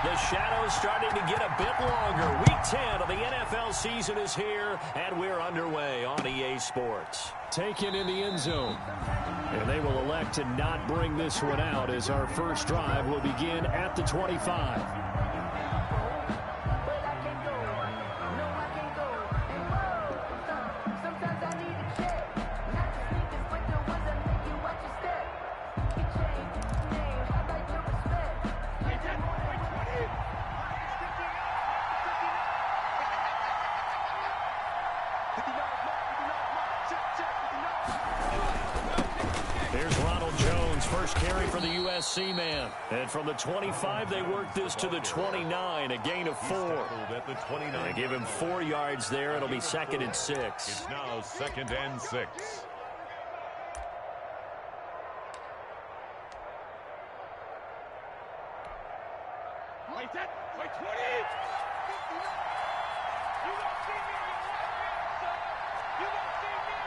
The shadow's starting to get a bit longer. Week 10 of the NFL season is here, and we're underway on EA Sports. Taken in the end zone. And they will elect to not bring this one out as our first drive will begin at the 25. Man. And from the 25, they work this to the 29, a gain of 4. They give him 4 yards there. It'll be 2nd and 6. It's now 2nd and 6. Wait, 20! You don't see me, you don't see me,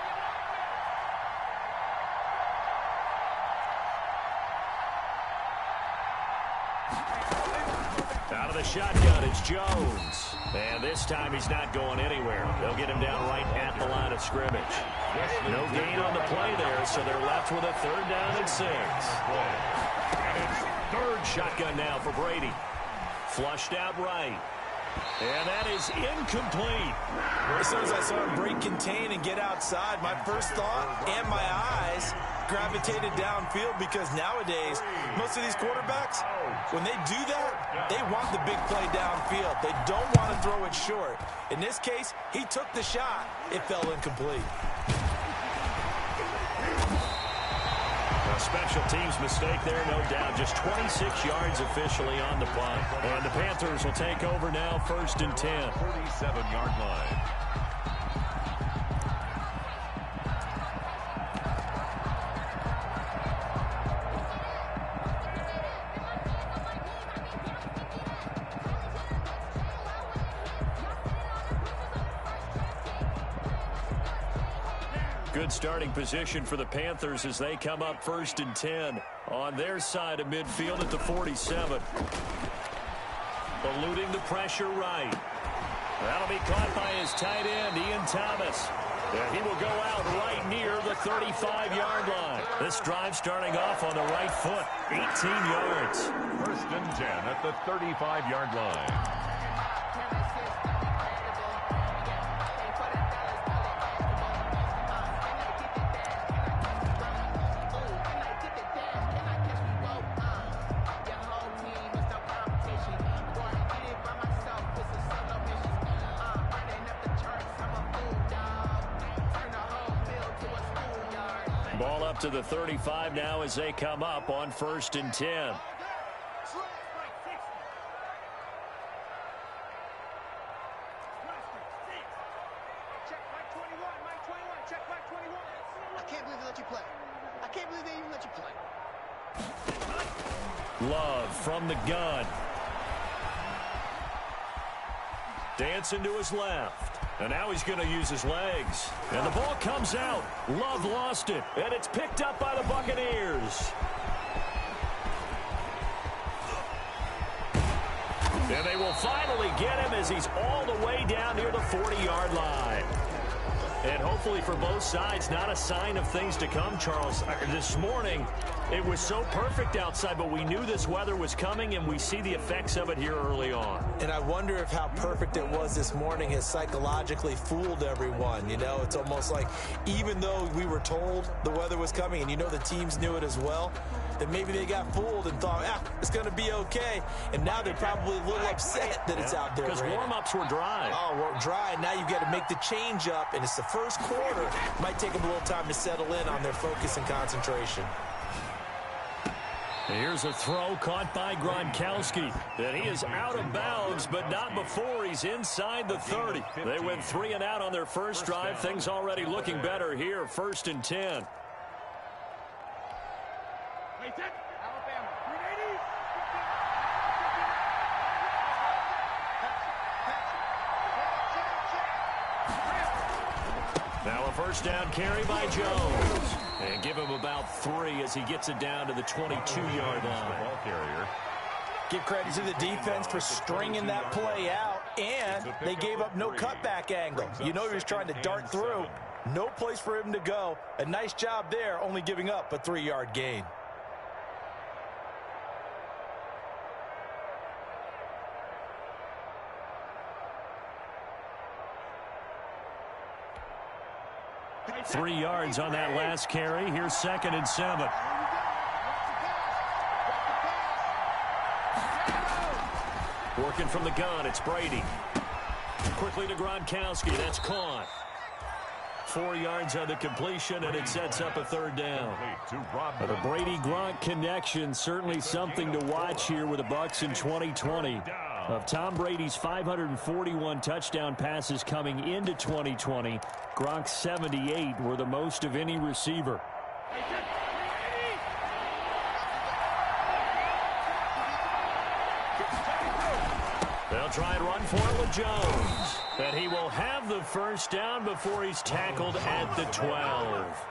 Out of the shotgun, it's Jones. And this time he's not going anywhere. They'll get him down right at the line of scrimmage. No gain on the play there, so they're left with a 3rd down and 6. And it's 3rd shotgun now for Brady. Flushed out right. And that is incomplete. As soon as I saw him break contain and get outside, my first thought and my eyes gravitated downfield, because nowadays, most of these quarterbacks, when they do that, they want the big play downfield. They don't want to throw it short. In this case, he took the shot. It fell incomplete. A special teams mistake there, no doubt. Just 26 yards officially on the punt. And the Panthers will take over now, 1st and 10. 37-yard line. Good starting position for the Panthers as they come up 1st and 10 on their side of midfield at the 47. Eluding the pressure right. That'll be caught by his tight end, Ian Thomas. And he will go out right near the 35-yard line. This drive starting off on the right foot, 18 yards. 1st and 10 at the 35-yard line. Ball up to the 35 now as they come up on 1st and 10. Love from the gun. Dancing to his left. And now he's going to use his legs. And the ball comes out. Love lost it. And it's picked up by the Buccaneers. And they will finally get him as he's all the way down near the 40-yard line. And hopefully for both sides, not a sign of things to come, Charles. This morning, it was so perfect outside, but we knew this weather was coming, and we see the effects of it here early on. And I wonder if how perfect it was this morning has psychologically fooled everyone. You know, it's almost like even though we were told the weather was coming, and you know the teams knew it as well, that maybe they got fooled and thought, it's going to be okay. And now they're probably a little upset that it's out there. Because warm-ups were dry. Oh, we're dry. Now you've got to make the change up, and it's the first quarter. Might take them a little time to settle in on their focus and concentration. Here's a throw caught by Gronkowski. And he is out of bounds, but not before he's inside the 30. They went 3 and out on their first drive. Things already looking better here, 1st and 10. Alabama, 380. Now a first down carry by Jones. And give him about 3 as he gets it down to the 22-yard line. Ball carrier. Give credit to the defense for stringing that play out, and they gave up no cutback angle. You know he was trying to dart through. No place for him to go. A nice job there, only giving up a 3-yard gain. Three yards on that last carry. Here's 2nd and 7. Working from the gun, it's Brady. Quickly to Gronkowski. That's caught. 4 yards on the completion, and it sets up a 3rd down. The Brady-Gronk connection, certainly something to watch here with the Bucs in 2020. Of Tom Brady's 541 touchdown passes coming into 2020, Gronk's 78 were the most of any receiver. They'll try and run for it with Jones. And he will have the 1st down before he's tackled at the 12.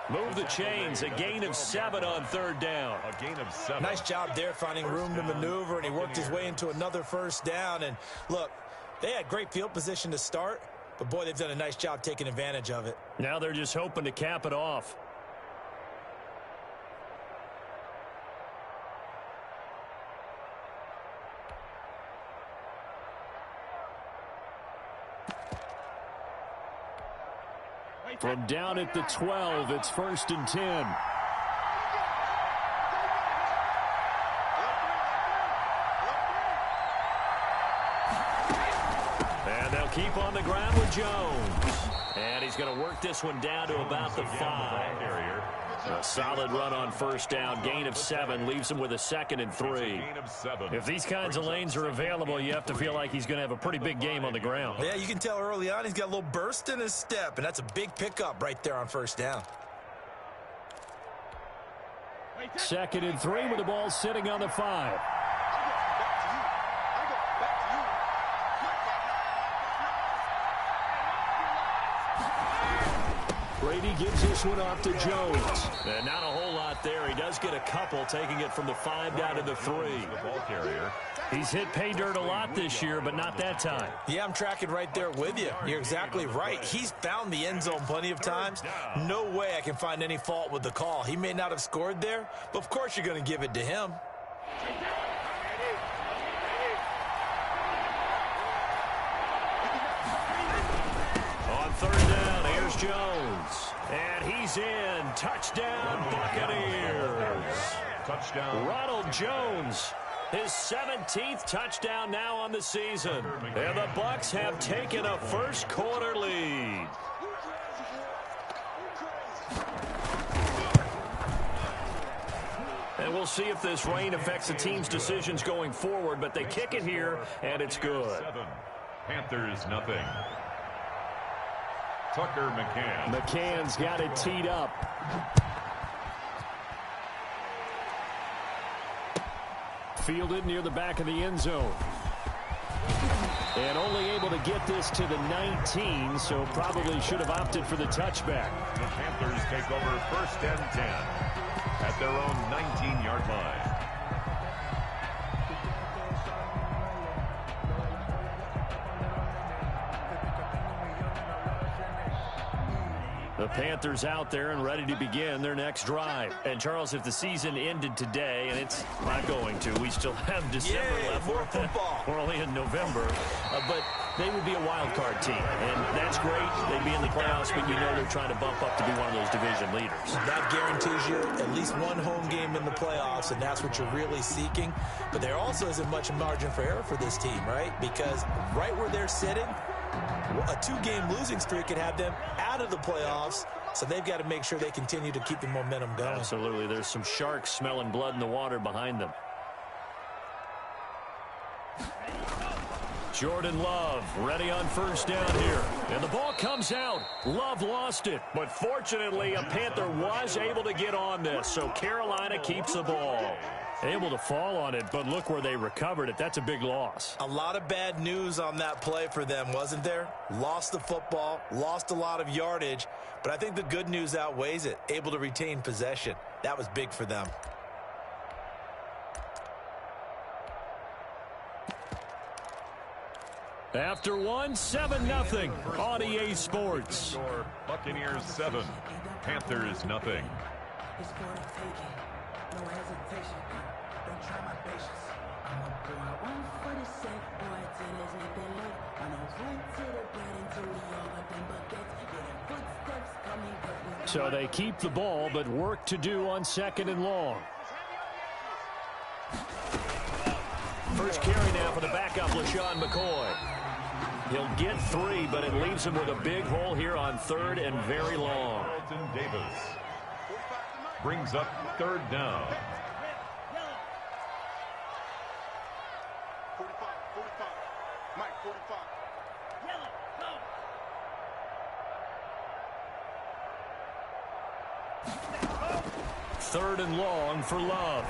Move the chains, a gain of 7 on 3rd down. A gain of 7. Nice job there finding room to maneuver, and he worked his way into another 1st down. And look, they had great field position to start, but boy, they've done a nice job taking advantage of it. Now they're just hoping to cap it off. From down at the 12, it's 1st and 10. And they'll keep on the ground with Jones. And he's going to work this one down to about the 5. A solid run on 1st down. Gain of 7 leaves him with a 2nd and 3. If these kinds of lanes are available, you have to feel like he's going to have a pretty big game on the ground. Yeah, you can tell early on he's got a little burst in his step, and that's a big pickup right there on 1st down. 2nd and 3 with the ball sitting on the 5. Brady gives this one off to Jones. And not a whole lot there. He does get a couple, taking it from the 5 down to the 3. The ball carrier. He's hit pay dirt a lot this year, but not that time. Yeah, I'm tracking right there with you. You're exactly right. He's found the end zone plenty of times. No way I can find any fault with the call. He may not have scored there, but of course you're going to give it to him. On 3rd down, here's Jones. And he's in. Touchdown, Buccaneers. Touchdown. Ronald Jones. His 17th touchdown now on the season. And the Bucs have taken a 1st quarter lead. And we'll see if this rain affects the team's decisions going forward, but they kick it here, and it's good. 7. Panthers nothing. Tucker McCann. McCann's got it teed up. Fielded near the back of the end zone. And only able to get this to the 19, so probably should have opted for the touchback. The Panthers take over 1st and 10 at their own 19-yard line. The Panthers out there and ready to begin their next drive. And, Charles, if the season ended today, and it's not going to, we still have December left. More football. We're only in November. But they would be a wild card team. And that's great. They'd be in the playoffs, but you know they're trying to bump up to be one of those division leaders. That guarantees you at least one home game in the playoffs, and that's what you're really seeking. But there also isn't much margin for error for this team, right? Because right where they're sitting, a 2-game losing streak could have them out of the playoffs, so they've got to make sure they continue to keep the momentum going. Absolutely. There's some sharks smelling blood in the water behind them. Jordan Love ready on 1st down here. And the ball comes out. Love lost it. But fortunately, a Panther was able to get on this, so Carolina keeps the ball. Able to fall on it, but look where they recovered it. That's a big loss. A lot of bad news on that play for them, wasn't there? Lost the football, lost a lot of yardage, but I think the good news outweighs it. Able to retain possession. That was big for them. After one, 7-0 on EA Sports. Buccaneers 7, Panthers nothing. It's for the taking, no hesitation. Don't try my patience. I'm a boy, one for the sake, boy, till there's nothing left. I know run to the bread until we all got them buckets. Yeah, them footsteps coming. So they keep the ball, but work to do on 2nd and long. First carry now for the backup, LaShawn McCoy. He'll get 3, but it leaves him with a big hole here on 3rd and very long. Carlton Davis brings up 3rd down. 45. Mike, 45. Yellow, go. 3rd and long for Love.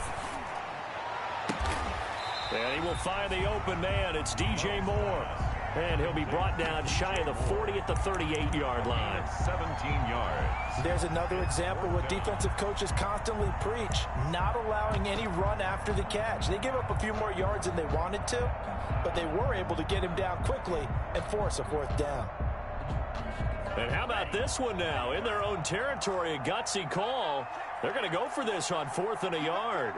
And he will find the open man. It's DJ Moore. And he'll be brought down shy of the 40 at the 38-yard line. 17 yards. There's another example what defensive coaches constantly preach, not allowing any run after the catch. They give up a few more yards than they wanted to, but they were able to get him down quickly and force a 4th down. And how about this one now? In their own territory, a gutsy call. They're going to go for this on 4th and a yard.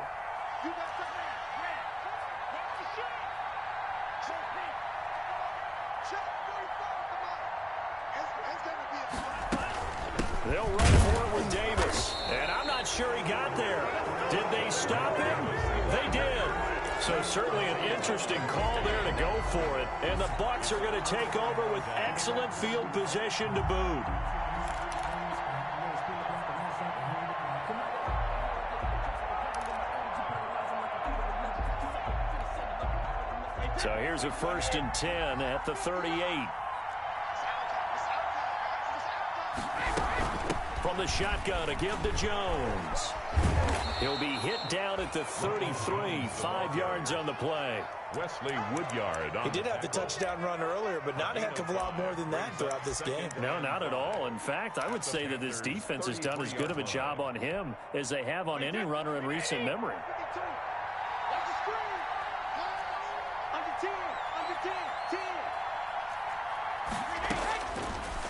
They'll run for it with Davis. And I'm not sure he got there. Did they stop him? They did. So certainly an interesting call there to go for it. And the Bucs are going to take over with excellent field position to boot. So here's a 1st and 10 at the 38. From the shotgun to give to Jones. He'll be hit down at the 33, 5 yards on the play. Wesley Woodyard. He did have the touchdown run earlier, but not a heck of a lot more than that throughout this game. No, not at all. In fact, I would say that this defense has done as good of a job on him as they have on any runner in recent memory.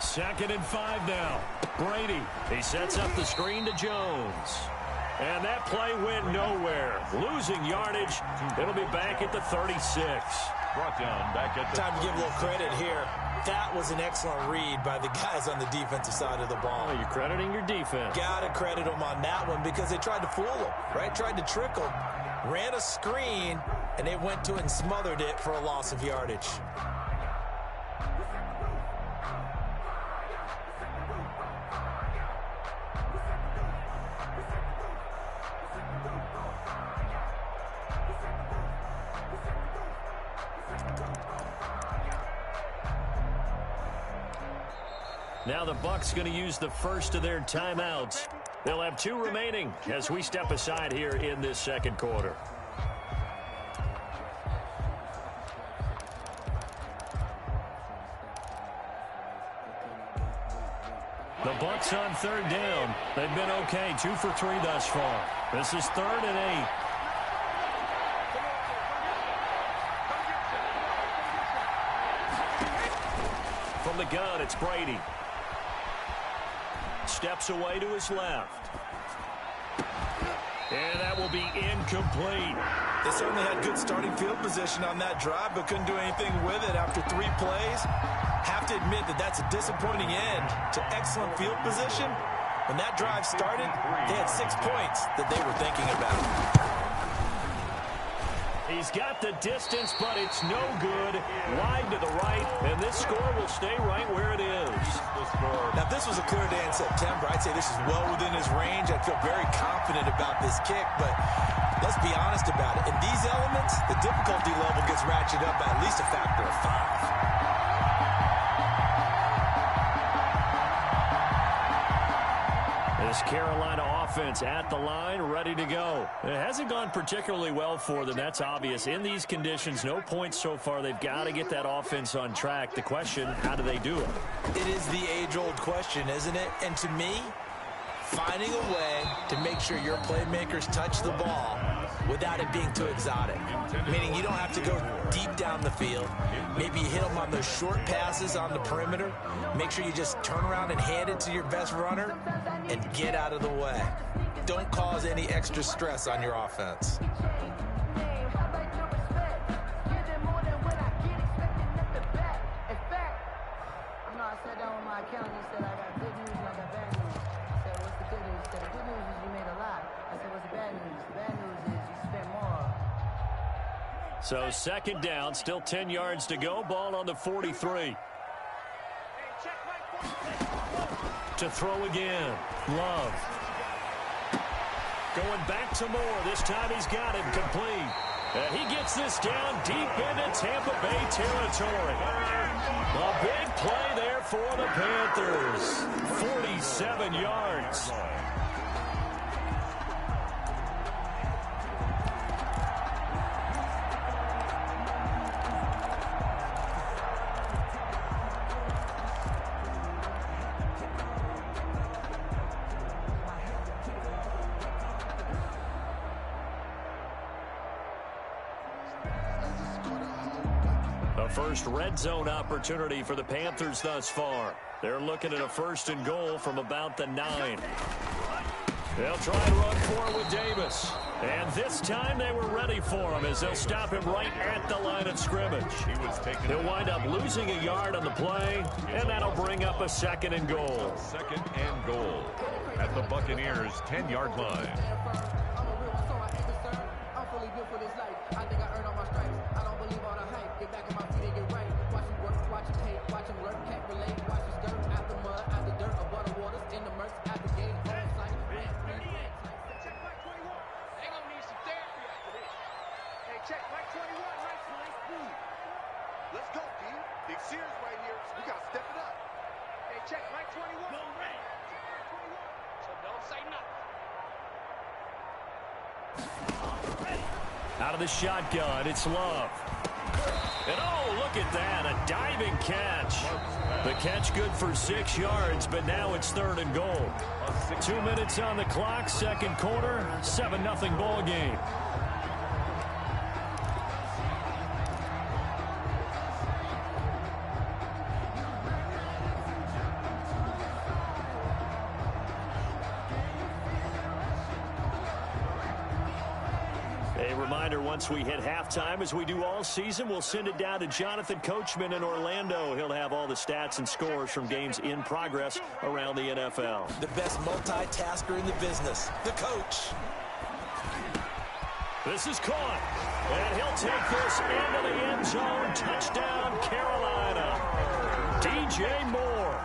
Second and 5 now. Brady. He sets up the screen to Jones. And that play went nowhere. Losing yardage. It'll be back at the 36. Brought down back at the... Time to give a little credit here. That was an excellent read by the guys on the defensive side of the ball. Oh, you're crediting your defense. Gotta credit them on that one because they tried to fool them, right? Tried to trick them. Ran a screen, and they went to it and smothered it for a loss of yardage. Now the Bucs going to use the first of their timeouts. They'll have 2 remaining as we step aside here in this 2nd quarter. The Bucs on 3rd down. They've been okay, 2 for 3 thus far. This is 3rd and 8. From the gun, it's Brady. Steps away to his left. And that will be incomplete. They certainly had good starting field position on that drive, but couldn't do anything with it after 3 plays. Have to admit that that's a disappointing end to excellent field position. When that drive started, they had 6 points that they were thinking about. He's got the distance, but it's no good. Wide to the right, and this score will stay right where it is. Now, if this was a clear day in September, I'd say this is well within his range. I feel very confident about this kick, but let's be honest about it. In these elements, the difficulty level gets ratcheted up by at least a factor of 5. This Carolina offense at the line, ready to go. It hasn't gone particularly well for them. That's obvious. In these conditions, no points so far. They've got to get that offense on track. The question, how do they do it? It is the age-old question, isn't it? And to me, finding a way to make sure your playmakers touch the ball without it being too exotic. Meaning you don't have to go deep down the field. Maybe you hit them on those short passes on the perimeter. Make sure you just turn around and hand it to your best runner and get out of the way. Don't cause any extra stress on your offense. I sat down with my accountant and said, I got good news and I got bad news. I said, what's the good news? He said, the good news is you made a lot. I said, what's the bad news? The bad news is you spent more. So second down, still 10 yards to go. Ball on the 43. To throw again. Love. Going back to Moore. This time he's got it complete. And he gets this down deep into Tampa Bay territory. A big play there for the Panthers. 47 yards. First red zone opportunity for the Panthers thus far. They're looking at a 1st and goal from about the 9. They'll try and run for it with Davis. And this time they were ready for him as they'll stop him right at the line of scrimmage. He'll wind up losing a yard on the play, and that'll bring up a 2nd and goal. 2nd and goal at the Buccaneers' 10-yard line. Let's go, D. Big series right here. We got to step it up. Hey, check. Mike 21. Go red. So don't say nothing. Out of the shotgun, it's Love. And oh, look at that, a diving catch. The catch good for 6 yards, but now it's 3rd and goal. 2 minutes on the clock, 2nd quarter, 7-0 ball game. Once we hit halftime, as we do all season, we'll send it down to Jonathan Coachman in Orlando. He'll have all the stats and scores from games in progress around the NFL. The best multitasker in the business, the coach. This is caught, and he'll take this into the end zone. Touchdown, Carolina. DJ Moore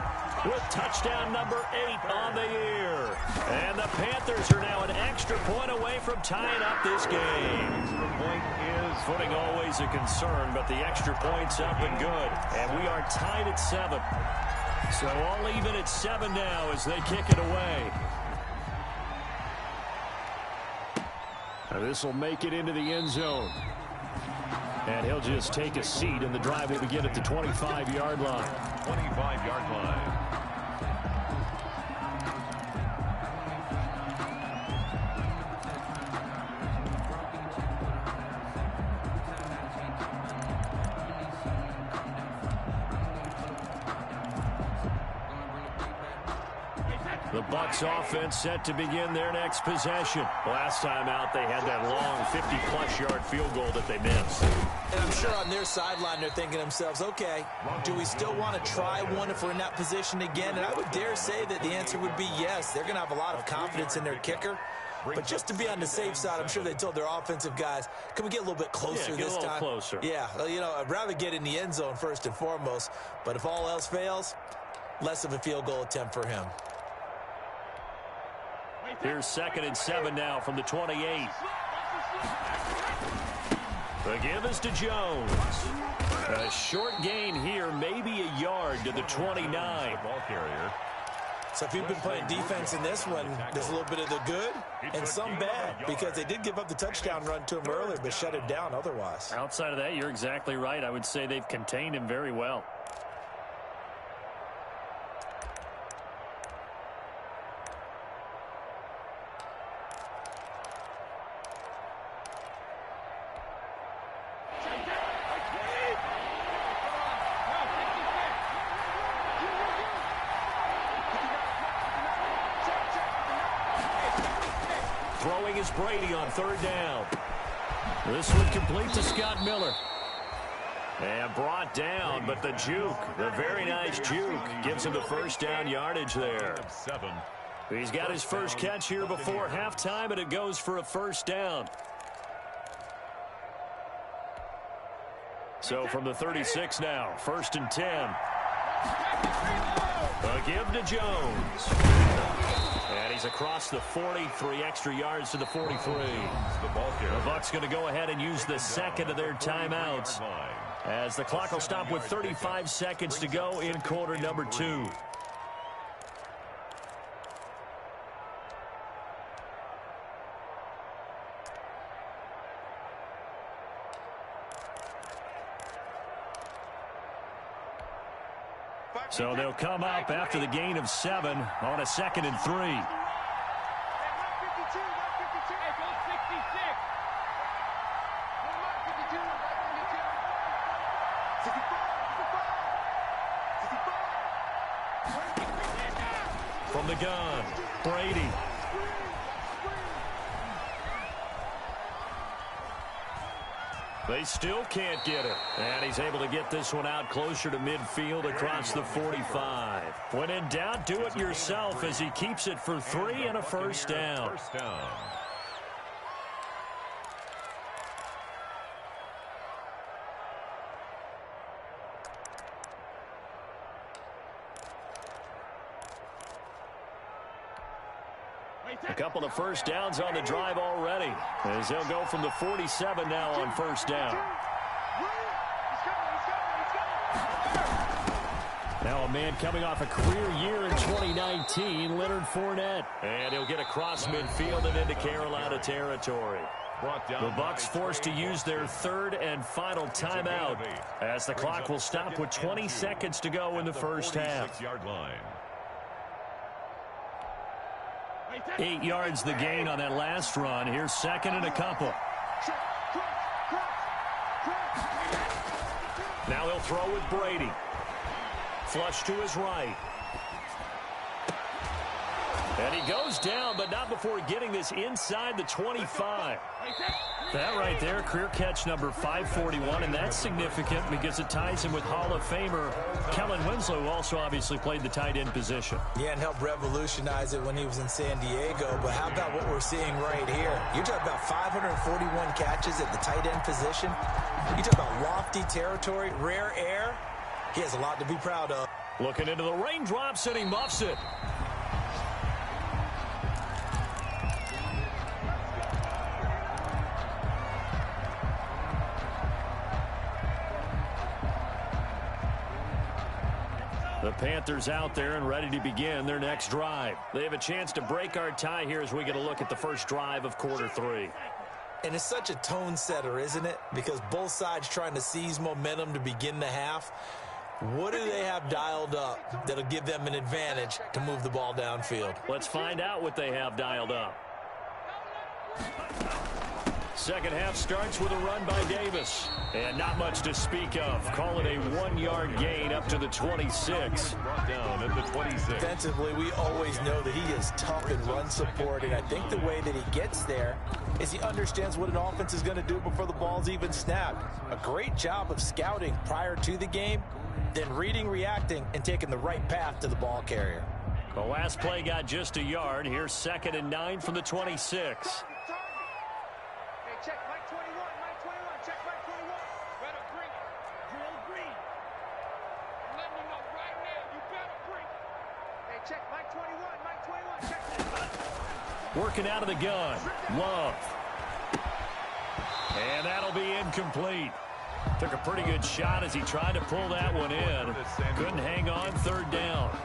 with touchdown number 8 on the year. And the Panthers are now an extra point away from tying up this game. Extra point is footing always a concern, but the extra point's up and good. And we are tied at 7. So all even at 7 now as they kick it away. This will make it into the end zone. And he'll just take a seat, and the drive will begin at the 25-yard line. 25-yard line. The Bucs offense set to begin their next possession. Last time out, they had that long 50-plus yard field goal that they missed. And I'm sure on their sideline they're thinking to themselves, okay, do we still want to try one if we're in that position again? And I would dare say that the answer would be yes. They're going to have a lot of confidence in their kicker. But just to be on the safe side, I'm sure they told their offensive guys, can we get a little bit closer this time? Get a little closer. Yeah, you know, I'd rather get in the end zone first and foremost. But if all else fails, less of a field goal attempt for him. Here's 2nd and 7 now from the 28. The give is to Jones. A short gain here, maybe a yard to the 29. Ball carrier. So if you've been playing defense in this one, there's a little bit of the good and some bad, because they did give up the touchdown run to him earlier, but shut him down otherwise. Outside of that, you're exactly right. I would say they've contained him very well. is Brady on third down. This one complete to Scott Miller. And brought down, but the juke, the very nice juke, gives him the first down yardage there. He's got his first catch here before halftime, and it goes for a first down. So from the 36 now, 1st and 10. A give to Jones. And he's across the 40, 3 extra yards to the 43. The Bucs going to go ahead and use the second of their timeouts, as the clock will stop with 35 seconds to go in quarter number 2. So they'll come up after the gain of 7 on a 2nd and 3. From the gun, Brady. They still can't get it. And he's able to get this one out closer to midfield across the 45. When in doubt, do it yourself as he keeps it for 3 and a first down. A couple of first downs on the drive already, as they'll go from the 47 now on first down. Now a man coming off a career year in 2019, Leonard Fournette. And he'll get across midfield and into Carolina territory. The Bucs forced to use their 3rd and final timeout, as the clock will stop with 20 seconds to go in the first half. 8 yards the gain on that last run. Here's 2nd and a couple. Now he'll throw with Brady. Flush to his right. And he goes down, but not before getting this inside the 25. That right there, career catch number 541, and that's significant because it ties him with Hall of Famer Kellen Winslow, who also obviously played the tight end position. Yeah, and helped revolutionize it when he was in San Diego. But how about what we're seeing right here? You're talking about 541 catches at the tight end position. You talk about lofty territory, rare air. He has a lot to be proud of. Looking into the raindrops, and he muffs it. The Panthers out there and ready to begin their next drive. They have a chance to break our tie here as we get a look at the first drive of quarter 3. And it's such a tone setter, isn't it? Because both sides trying to seize momentum to begin the half. What do they have dialed up that'll give them an advantage to move the ball downfield? Let's find out what they have dialed up. Second half starts with a run by Davis. And not much to speak of. Call it a 1-yard gain up to the 26. Brought down at the 26. Defensively, we always know that he is tough in run support, and I think the way that he gets there is he understands what an offense is going to do before the ball's even snapped. A great job of scouting prior to the game, then reading, reacting, and taking the right path to the ball carrier. The last play got just a yard. Here's 2nd and 9 from the 26. Check Mike 21, Mike 21, check Mike 21. Better bring it. Drill green. I'm letting you know right now, you better bring it. Hey, check Mike 21, Mike 21, check it. Working out of the gun. Love. And that'll be incomplete. Took a pretty good shot as he tried to pull that one in. Couldn't hang on, 3rd down.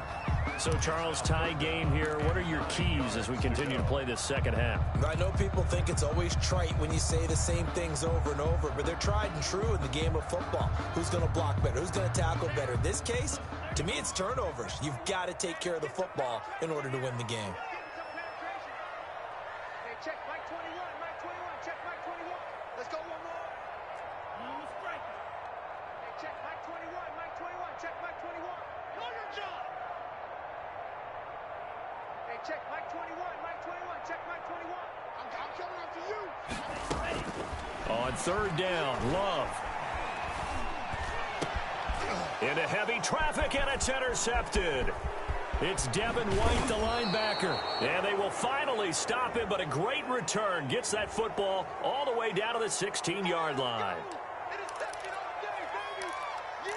So, Charles, tie game here. What are your keys as we continue to play this second half? I know people think it's always trite when you say the same things over and over, but they're tried and true in the game of football. Who's going to block better? Who's going to tackle better? In this case, to me, it's turnovers. You've got to take care of the football in order to win the game. Hey, check Mike 21, Mike 21, check Mike 21. Let's go one more. Hey, check Mike 21, Mike 21, check Mike 21. Know your job. Hey, check Mike 21, Mike 21, check Mike 21. I'm coming up to you. On third down, Love. Into heavy traffic, and it's intercepted. It's Devin White, the linebacker. And they will finally stop him, but a great return gets that football all the way down to the 16-yard line. Interception all day, baby. Yeah.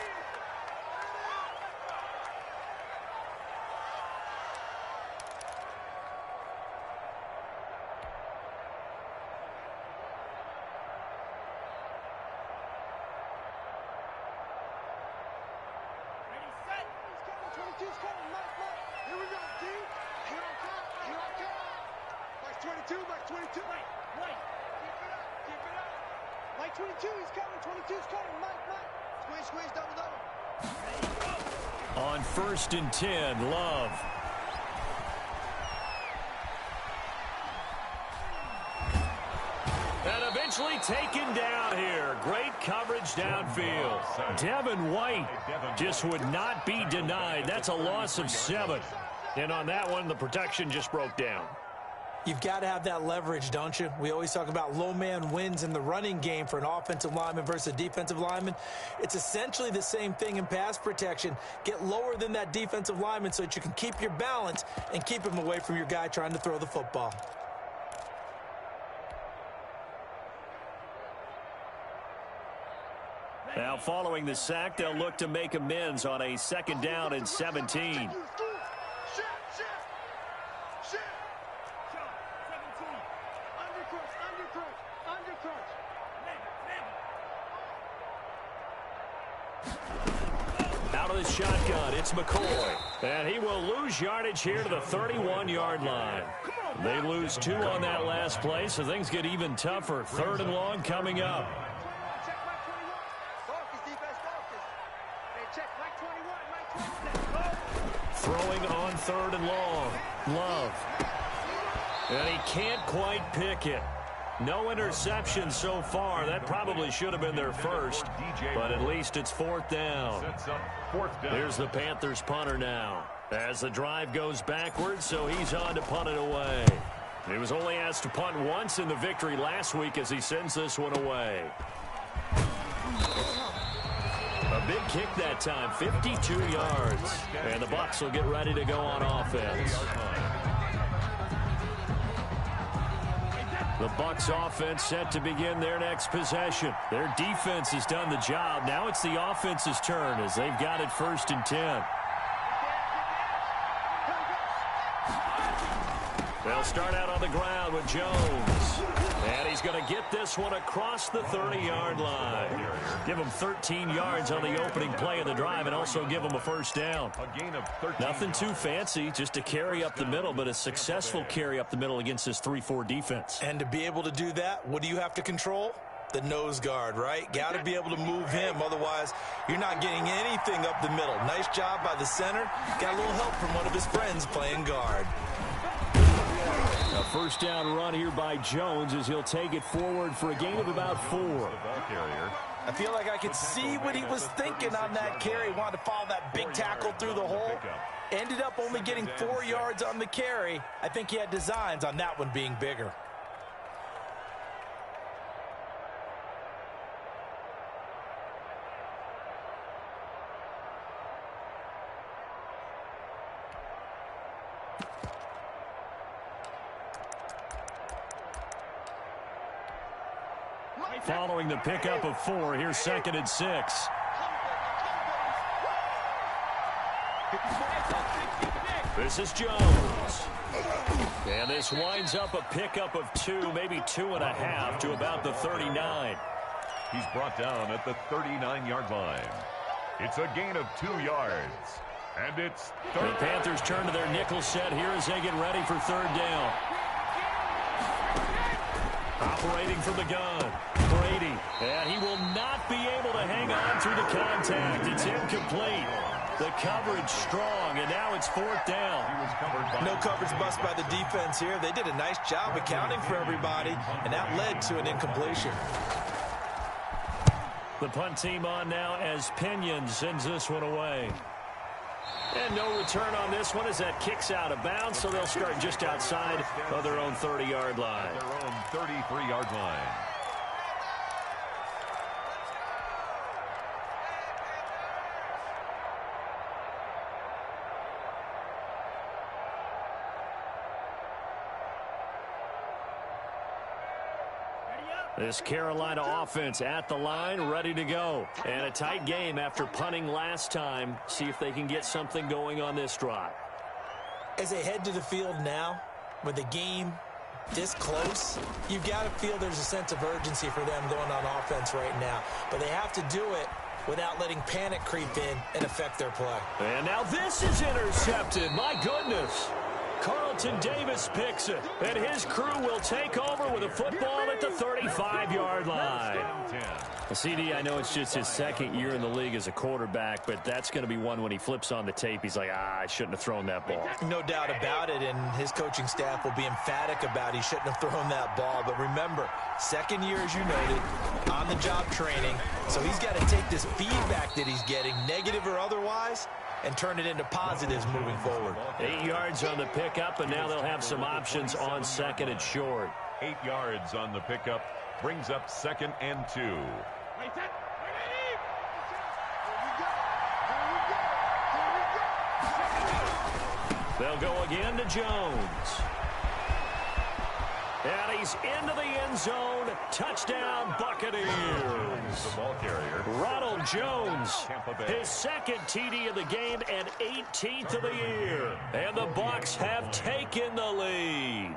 Ready, set. He's coming. 22's coming. Mike. Here we go, D. Here I come. Here I come. Mike's 22. Mike's 22. Mike. Keep it up. Keep it up. Mike 22. He's coming. 22's coming. Mike. Squeeze. Double. On first and 10, Love. And eventually taken down here. Great coverage downfield. Devin White just would not be denied. That's a loss of 7. And on that one, the protection just broke down. You've got to have that leverage, don't you? We always talk about low man wins in the running game for an offensive lineman versus a defensive lineman. It's essentially the same thing in pass protection. Get lower than that defensive lineman so that you can keep your balance and keep him away from your guy trying to throw the football. Now, following the sack, they'll look to make amends on a second down and 17. Out of the shotgun, it's McCoy. And he will lose yardage here to the 31-yard line. They lose 2 on that last play, so things get even tougher. Third and long coming up. Check Mike 21. Focus, defense, focus. Hey, check Mike 21. Throwing on third and long. Love. And he can't quite pick it. No interception so far. That probably should have been their first, but at least it's fourth down. Here's the Panthers punter now as the drive goes backwards, so he's on to punt it away. He was only asked to punt once in the victory last week as he sends this one away. A big kick that time, 52 yards. And the Bucs will get ready to go on offense. The Bucs offense set to begin their next possession. Their defense has done the job. Now it's the offense's turn as they've got it first and 10. They'll start out on the ground with Jones. And he's going to get this one across the 30-yard line. Give him 13 yards on the opening play of the drive and also give him a first down. Nothing too fancy, just a carry up the middle, but a successful carry up the middle against this 3-4 defense. And to be able to do that, what do you have to control? The nose guard, right? Got to be able to move him. Otherwise, you're not getting anything up the middle. Nice job by the center. Got a little help from one of his friends playing guard. A first down run here by Jones as he'll take it forward for a gain of about 4. I feel like I could see what he was thinking on that carry. Wanted to follow that big tackle through the hole. Ended up only getting 4 yards on the carry. I think he had designs on that one being bigger. Following the pickup of 4, here's second and 6. This is Jones. And this winds up a pickup of 2, maybe 2.5 to about the 39. He's brought down at the 39-yard line. It's a gain of 2 yards. And it's third. The Panthers turn to their nickel set here as they get ready for third down. Operating from the gun, Brady, and he will not be able to hang on through the contact. It's incomplete. The coverage strong, and now it's fourth down. No coverage bust by the defense here. They did a nice job accounting for everybody, and that led to an incompletion. The punt team on now as Pinion sends this one away. And no return on this one as that kicks out of bounds, so they'll start just outside of their own 30-yard line. Their own 33-yard line. This Carolina offense at the line, ready to go. And a tight game after punting last time. See if they can get something going on this drive. As they head to the field now, with the game this close, you've got to feel there's a sense of urgency for them going on offense right now. But they have to do it without letting panic creep in and affect their play. And now this is intercepted. My goodness. Carlton Davis picks it, and his crew will take over with a football at the 35-yard line. CD, I know it's just his second year in the league as a quarterback, but that's going to be one when he flips on the tape, he's like, I shouldn't have thrown that ball. No doubt about it, and his coaching staff will be emphatic about he shouldn't have thrown that ball. But remember, second year, as you noted, on-the-job training, so he's got to take this feedback that he's getting, negative or otherwise, and turn it into positives moving forward. 8 yards on the pickup, and now they'll have some options on second and short. 8 yards on the pickup brings up 2nd and 2. They'll go again to Jones. And he's into the end zone. Touchdown, Buccaneers. The ball carrier, Ronald Jones, his second TD of the game and 18th of the year. And the Bucs have taken the lead.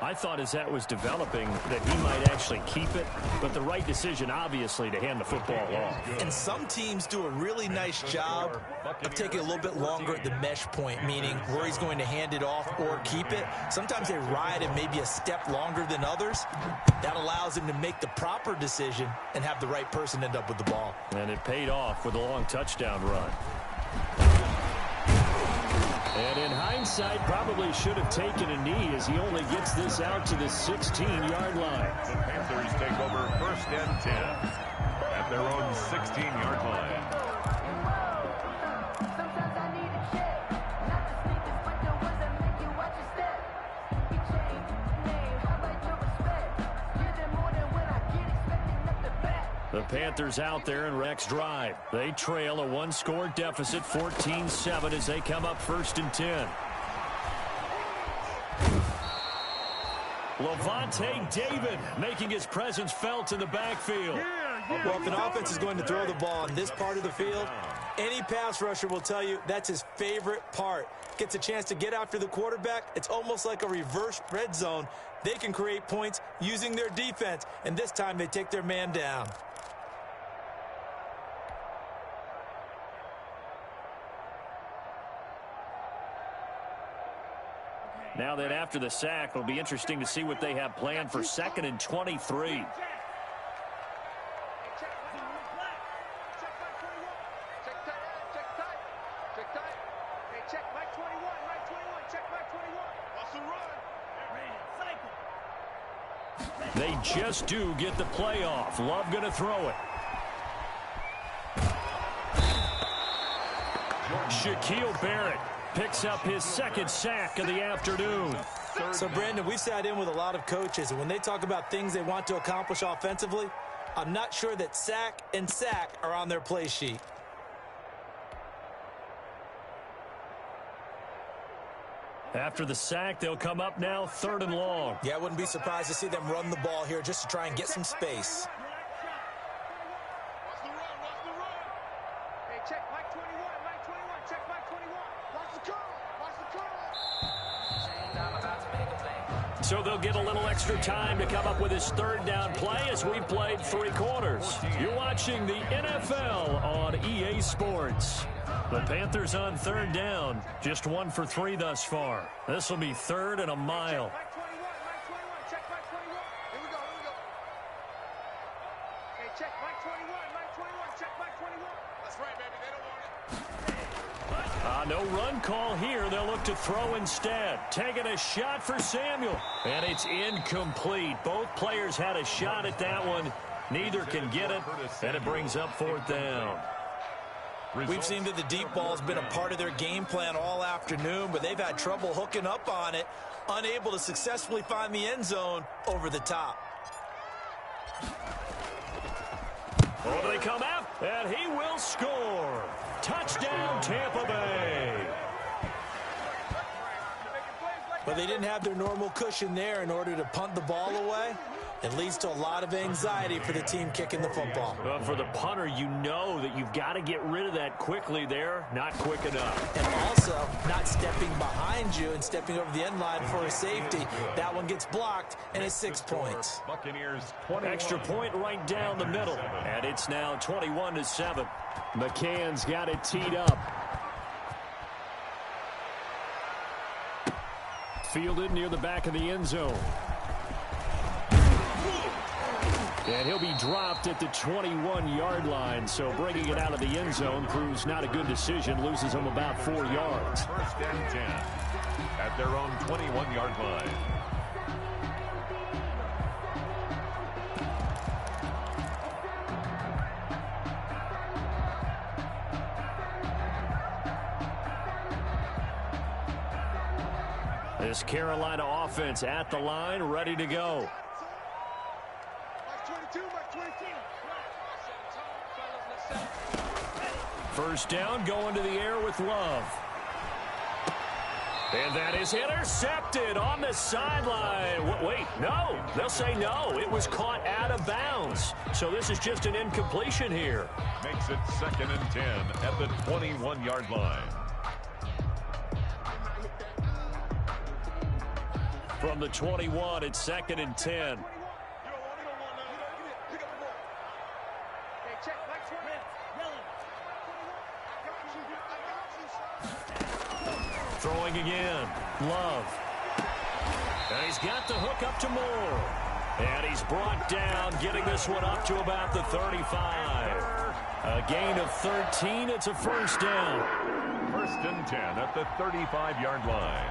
I thought as that was developing that he might actually keep it, but the right decision, obviously, to hand the football off. And some teams do a really nice job of taking a little bit longer at the mesh point, meaning where he's going to hand it off or keep it. Sometimes they ride it maybe a step longer than others. That allows him to make the proper decision and have the right person end up with the ball. And it paid off with a long touchdown run. And in hindsight, probably should have taken a knee as he only gets this out to the 16-yard line. The Panthers take over 1st and 10 at their own 16-yard line. Sometimes I need a check, not the sneakers, but the ones that make you watch your step. You change name, how about your respect? Give them more than when I get expecting up the back. The Panthers out there in Rex drive. They trail a one-score deficit, 14-7, as they come up 1st and 10. Levante David making his presence felt in the backfield. Well, if an offense is going to throw the ball in this part of the field, any pass rusher will tell you that's his favorite part. Gets a chance to get after the quarterback. It's almost like a reverse red zone. They can create points using their defense, and this time they take their man down. Now that after the sack, it'll be interesting to see what they have planned for 2nd and 23. They just do get the play off. Love going to throw it. Shaquille Barrett picks up his 2nd sack of the afternoon. So, Brandon, we've sat in with a lot of coaches, and when they talk about things they want to accomplish offensively, I'm not sure that sack and sack are on their play sheet. After the sack, they'll come up now 3rd and long. Yeah, I wouldn't be surprised to see them run the ball here just to try and get some space. Watch the run, watch the run. Hey, check Mike 21, Mike 21, check Mike 21. Watch the curl, watch the curl. So they'll get a little extra time to come up with his 3rd down play as we've played 3 quarters. You're watching the NFL on EA Sports. The Panthers on 3rd down, just 1 for 3 thus far. This will be 3rd and a mile. Mike 21, Mike 21, check Mike 21. Here we go, here we go. Hey, check Mike 21, Mike 21, check Mike 21. That's right, baby, they don't want it. No run call here. They'll look to throw instead. Taking a shot for Samuel. And it's incomplete. Both players had a shot at that one. Neither can get it. And it brings up 4th down. We've seen that the deep ball has been a part of their game plan all afternoon, but they've had trouble hooking up on it, unable to successfully find the end zone over the top. Oh, they come out, and he will score. Touchdown, Tampa Bay. But they didn't have their normal cushion there in order to punt the ball away. It leads to a lot of anxiety for the team kicking the football. Well, for the punter, you know that you've got to get rid of that quickly there. Not quick enough. And also, not stepping behind you and stepping over the end line for a safety. That one gets blocked, and it's 6 points. Buccaneers 21. Extra point right down the middle. And it's now 21-7. McCann's got it teed up. Fielded near the back of the end zone. And he'll be dropped at the 21-yard line, so bringing it out of the end zone proves not a good decision, loses them about 4 yards. First and 10 at their own 21-yard line. This Carolina offense at the line, ready to go. First down, going to the air with Love. And that is intercepted on the sideline. Wait, no. They'll say no. It was caught out of bounds. So this is just an incompletion here. Makes it 2nd and 10 at the 21-yard line. From the 21, it's 2nd and 10. Throwing again. Love. And he's got the hook up to Moore. And he's brought down, getting this one up to about the 35. A gain of 13. It's a first down. First and 10 at the 35-yard line.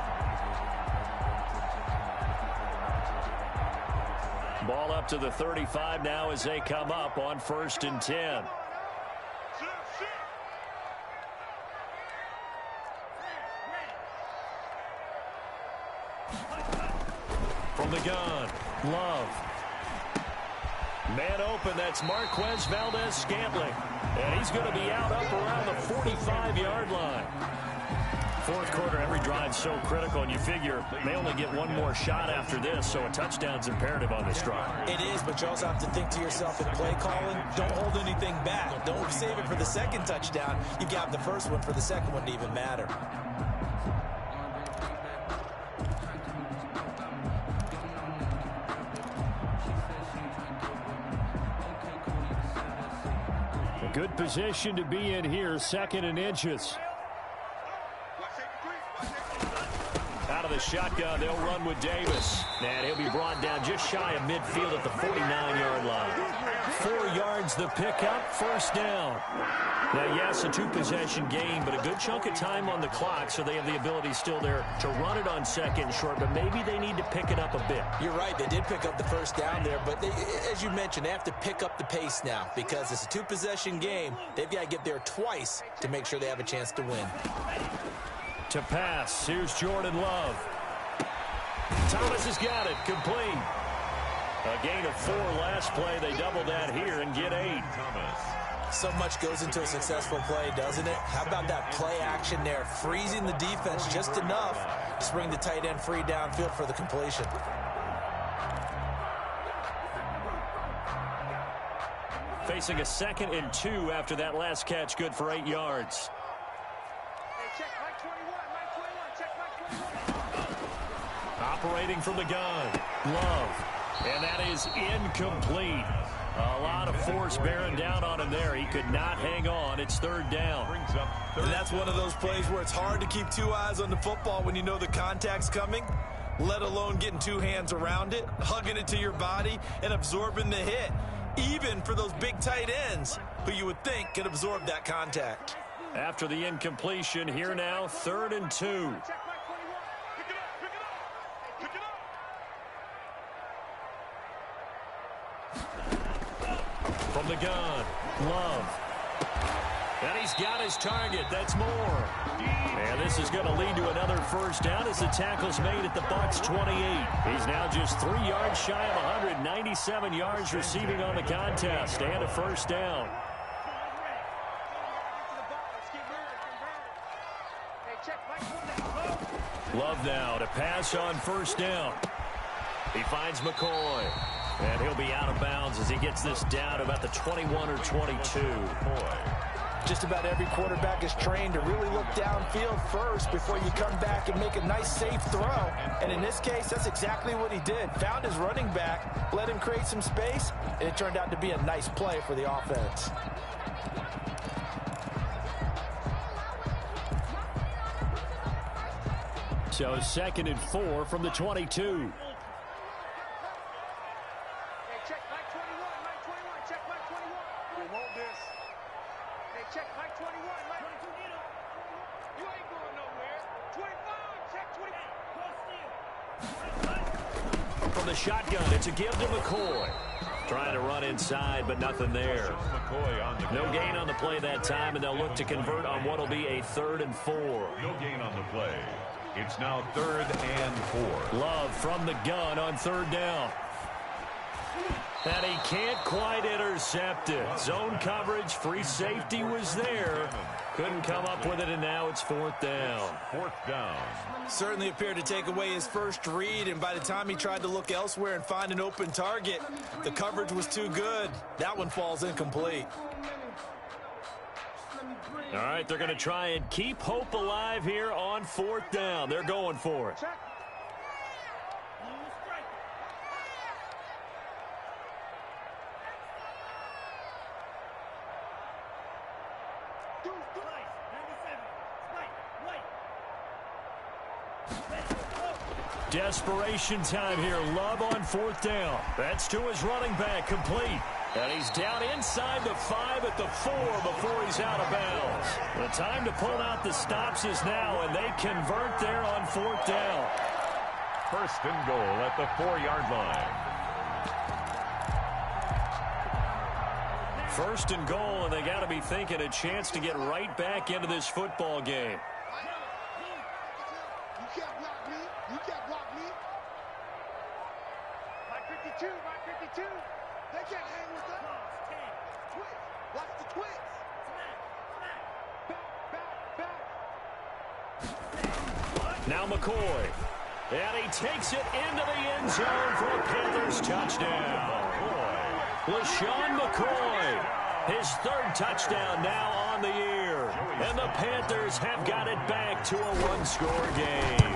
Ball up to the 35 now as they come up on 1st and 10. From the gun, Love. Man open, that's Marquez Valdez-Scantling. And he's going to be out up around the 45-yard line. Fourth quarter, every drive so critical, and you figure they only get one more shot after this, so a touchdown's imperative on this drive. It is, but you also have to think to yourself in play calling, don't hold anything back. Don't save it for the second touchdown. You got the first one for the second one to even matter. A good position to be in here, 2nd and inches. Out of the shotgun, they'll run with Davis. And he'll be brought down just shy of midfield at the 49-yard line. 4 yards the pickup, first down. Now, yes, a 2-possession game, but a good chunk of time on the clock, so they have the ability still there to run it on 2nd and short, but maybe they need to pick it up a bit. You're right, they did pick up the first down there, but they, as you mentioned, they have to pick up the pace now because it's a 2-possession game. They've got to get there twice to make sure they have a chance to win. To pass, here's Jordan Love. Thomas has got it, complete. A gain of 4 last play. They double that here and get 8. Thomas. So much goes into a successful play, doesn't it? How about that play action there, freezing the defense just enough to bring the tight end free downfield for the completion. Facing a 2nd and 2 after that last catch, good for 8 yards. Operating from the gun, Love, and that is incomplete. A lot of force bearing down on him there. He could not hang on. It's 3rd down. Brings up third. And that's one of those plays where it's hard to keep 2 eyes on the football when you know the contact's coming, let alone getting 2 hands around it, hugging it to your body, and absorbing the hit, even for those big tight ends who you would think could absorb that contact. After the incompletion, here now, 3rd and 2. From the gun, Love. And he's got his target. That's more. And this is going to lead to another first down as the tackle's made at the Bucs 28. He's now just 3 yards shy of 197 yards receiving on the contest and a first down. Love now to pass on first down. He finds McCoy. And he'll be out of bounds as he gets this down about the 21 or 22. Just about every quarterback is trained to really look downfield first before you come back and make a nice, safe throw. And in this case, that's exactly what he did. Found his running back, let him create some space, and it turned out to be a nice play for the offense. So 2nd and 4 from the 22. Check Mike 21, Mike 21, check Mike 21. We want this. Hey, check Mike 21, Mike 22. You ain't going nowhere. 25, check 25. From the shotgun, it's a give to McCoy. Trying to run inside, but nothing there. No gain on the play that time, and they'll look to convert on what will be a 3rd and 4. No gain on the play. It's now 3rd and 4. Love from the gun on 3rd down. And he can't quite intercept it. Zone coverage, free safety was there. Couldn't come up with it, and now it's 4th down. 4th down. Certainly appeared to take away his first read, and by the time he tried to look elsewhere and find an open target, the coverage was too good. That one falls incomplete. All right, they're going to try and keep hope alive here on 4th down. They're going for it. Desperation time here. Love on 4th down. That's to his running back, complete. And he's down inside the 5 at the 4 before he's out of bounds. The time to pull out the stops is now, and they convert there on 4th down. 1st and goal at the 4-yard line. 1st and goal, and they got to be thinking a chance to get right back into this football game. You can't block me. You can't block me. Mike 52, Mike 52. They can't hang with us. Twitch. Watch the twitch. Back. Now McCoy. And he takes it into the end zone for a Panthers touchdown. LaShawn McCoy. His 3rd touchdown now on the year. And the Panthers have got it back to a 1-score game.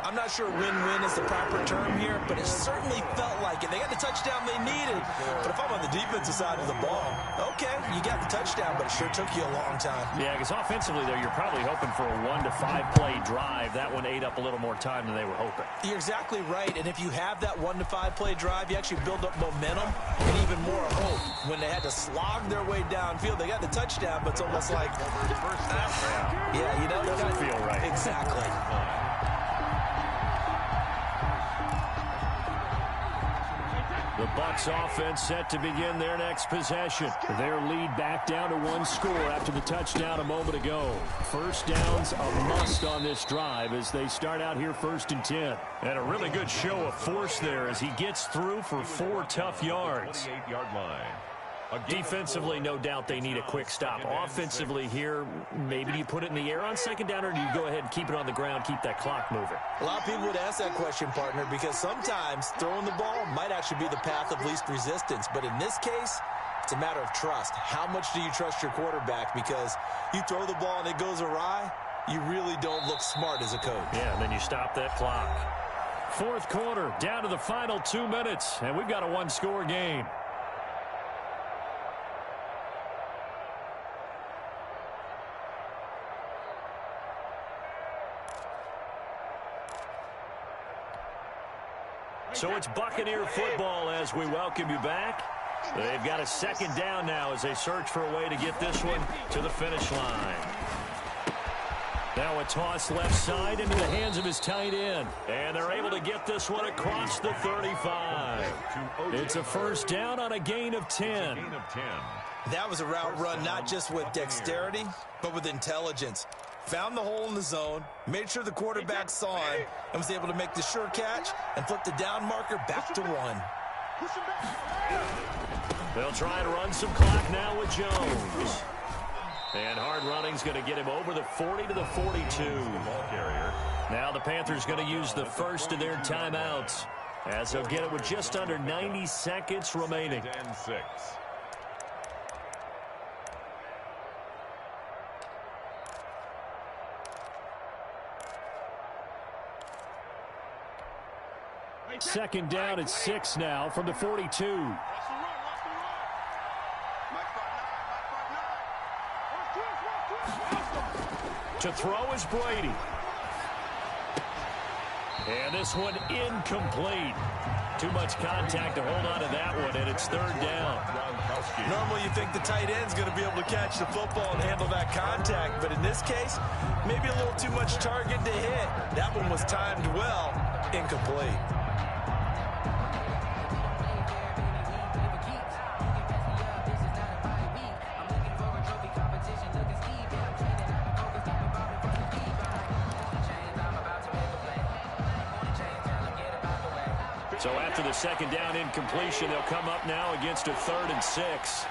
I'm not sure win-win is the proper term here, but it certainly felt like it. They got the touchdown they needed. But if I'm on the defensive side of the ball, okay, you got the touchdown, but it sure took you a long time. Yeah, because offensively, though, you're probably hoping for a 1 to 5 play drive. That one ate up a little more time than they were hoping. You're exactly right, and if you have that 1 to 5 play drive, you actually build up momentum and even more hope. When they had to slog their way downfield, they got the touchdown, but it's almost like, yeah, you know, doesn't feel right. Exactly. The Bucs offense set to begin their next possession. Their lead back down to 1 score after the touchdown a moment ago. First down's a must on this drive as they start out here 1st and 10. And a really good show of force there as he gets through for 4 tough yards. 28-yard line. Defensively, no doubt they need a quick stop. Offensively here, maybe do you put it in the air on 2nd down, or do you go ahead and keep it on the ground, keep that clock moving? A lot of people would ask that question, partner, because sometimes throwing the ball might actually be the path of least resistance. But in this case, it's a matter of trust. How much do you trust your quarterback? Because you throw the ball and it goes awry, you really don't look smart as a coach. Yeah, and then you stop that clock. 4th quarter, down to the final 2 minutes, and we've got a 1-score game. So it's Buccaneer football as we welcome you back. They've got a 2nd down now as they search for a way to get this one to the finish line. Now a toss left side into the hands of his tight end. And they're able to get this one across the 35. It's a first down on a gain of 10. That was a route run not just with dexterity, but with intelligence. Found the hole in the zone, made sure the quarterback saw him, and was able to make the sure catch and flip the down marker back to 1. They'll try and run some clock now with Jones. And hard running's going to get him over the 40 to the 42. Now the Panthers going to use the first of their timeouts, as they'll get it with just under 90 seconds remaining. 10-6. Second down at 6 now from the 42. To throw is Brady. And this one incomplete. Too much contact to hold on to that one, and it's third down. Normally you think the tight end's going to be able to catch the football and handle that contact, but in this case, maybe a little too much target to hit. That one was timed well, incomplete. So after the second down incompletion, they'll come up now against a 3rd and 6.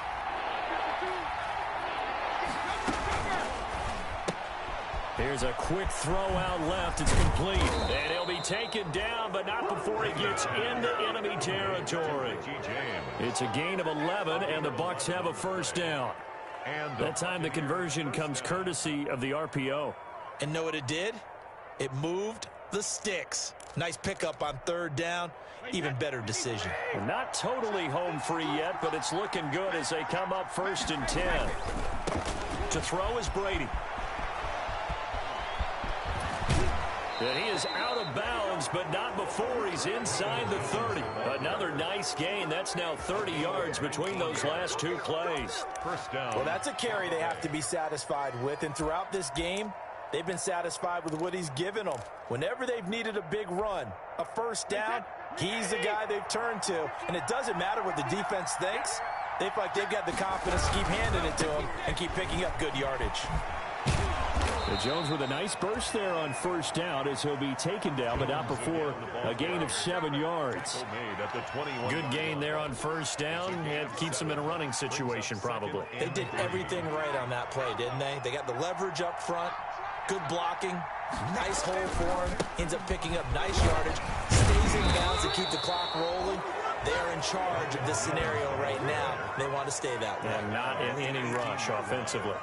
Here's a quick throw out left. It's complete. And he'll be taken down, but not before he gets into enemy territory. It's a gain of 11, and the Bucs have a first down. And that time the conversion comes courtesy of the RPO. And know what it did? It moved the sticks. Nice pickup on 3rd down. Even better decision. Not totally home free yet, but it's looking good as they come up 1st and 10. To throw is Brady. And he is out of bounds, but not before he's inside the 30. Another nice gain. That's now 30 yards between those last 2 plays. First down. Well, that's a carry they have to be satisfied with. And throughout this game, they've been satisfied with what he's given them. Whenever they've needed a big run, a first down, he's the guy they've turned to. And it doesn't matter what the defense thinks. They feel like they've got the confidence to keep handing it to him and keep picking up good yardage. Jones with a nice burst there on first down as he'll be taken down, but not before a gain of 7 yards. Good gain there on first down, and keeps them in a running situation probably. They did everything right on that play, didn't they? They got the leverage up front, good blocking, nice hole for him, ends up picking up nice yardage, stays in bounds to keep the clock rolling. They are in charge of this scenario right now. They want to stay that way. And not in any rush offensively.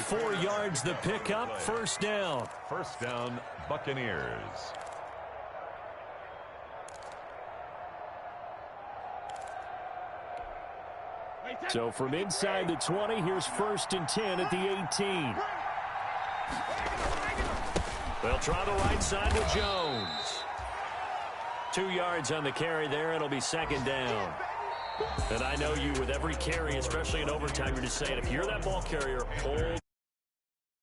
4 yards the pickup, first down. First down, Buccaneers. So from inside the 20, here's 1st and 10 at the 18. They'll try the right side with Jones. 2 yards on the carry there. It'll be second down. And I know you, with every carry, especially in overtime, you're just saying, if you're that ball carrier, hold